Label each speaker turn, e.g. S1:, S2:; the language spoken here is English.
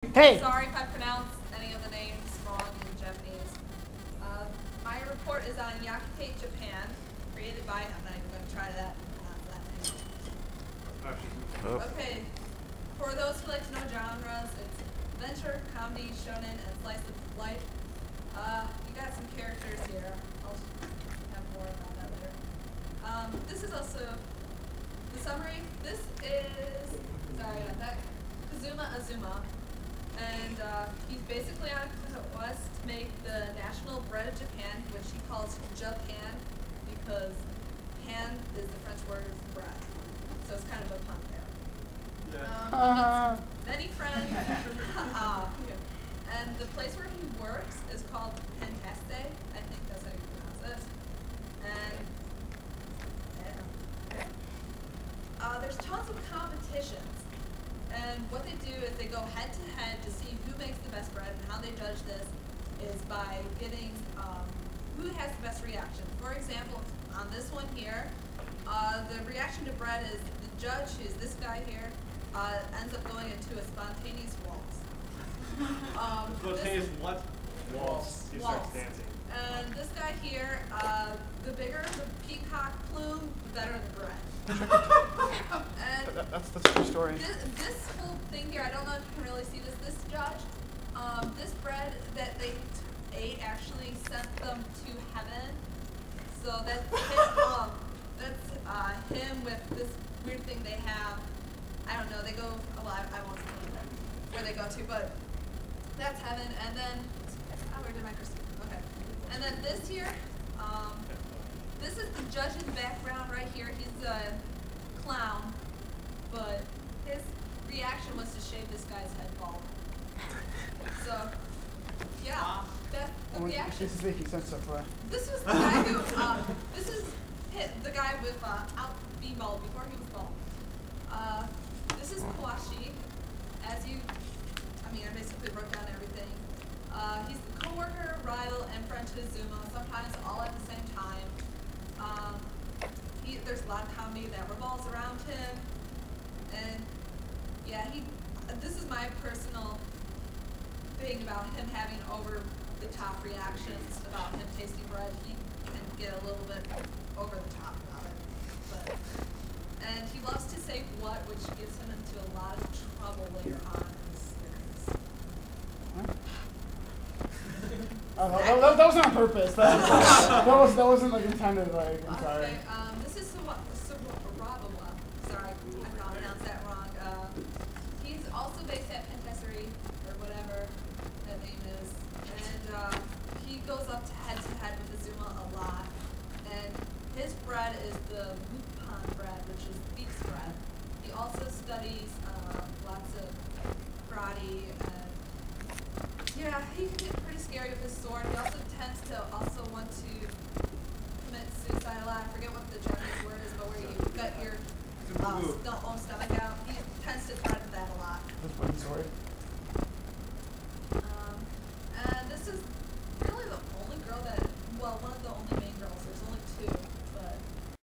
S1: Hey!
S2: Sorry if I pronounce any of the names wrong in Japanese. My report is on Yakitate Japan, created by, I'm not even going to try that, name. Okay, for those who like to know genres, it's adventure, comedy, shonen, and slice of life. You got some characters here. I'll have more about that later. This is also the summary. This is, sorry about that, Kazuma Azuma. And he's basically on a quest to make the national bread of Japan, which he calls Japan, because pan is the French word for bread. So it's kind of a pun there. Yeah. Many friends. And the place where he works is called Penteste. I think that's how you pronounce it. And there's tons of competitions. And what they do is they go head to head to see who makes the best bread, and how they judge this is by getting who has the best reaction. For example, on this one here, the reaction to bread is the judge, who's this guy here, ends up going into a spontaneous waltz.
S3: Spontaneous what? Waltz. He starts dancing.
S2: And this guy here, the bigger the peacock plume, the better the bread. And
S1: That's the true story.
S2: This whole thing here, I don't know if you can really see this. This judge, this bread that they ate actually sent them to heaven. So that's him with this weird thing they have. I don't know. They go. Well, I won't say where they go to, but that's heaven. And then, where did my crystal? Okay. And then this here, this is the judge in the background right here. He's a clown, but his reaction was to shave this guy's head bald. So, yeah, that's the reaction.
S1: This is making sense so far.
S2: This was the guy who, this is the guy with being bald before he was bald. This is Kawashi. I basically wrote down everything. He's the co-worker, rival, and friend to Azuma, sometimes all at the same time. There's a lot of comedy that revolves around him, and yeah, this is my personal thing about him having over-the-top reactions about him tasting bread. He can get a little bit over the top about it, and he loves to say what, which gets him into a lot of trouble later on in the series.
S1: That was on purpose. That wasn't like intended. Like, I'm sorry.
S2: Okay, this is Sarabawa. Sorry, I pronounced that wrong. He's also based at Penteste, or whatever that name is, and he goes up to head with Azuma a lot. And his bread is the Mukpan bread, which is beef's bread. He also studies lots of karate. Yeah, he can get pretty scary with his sword. He also tends to want to commit suicide a lot. I forget what the Japanese word is, but where you gut your own stomach out. He tends to try to do that a lot.
S1: That's a funny story.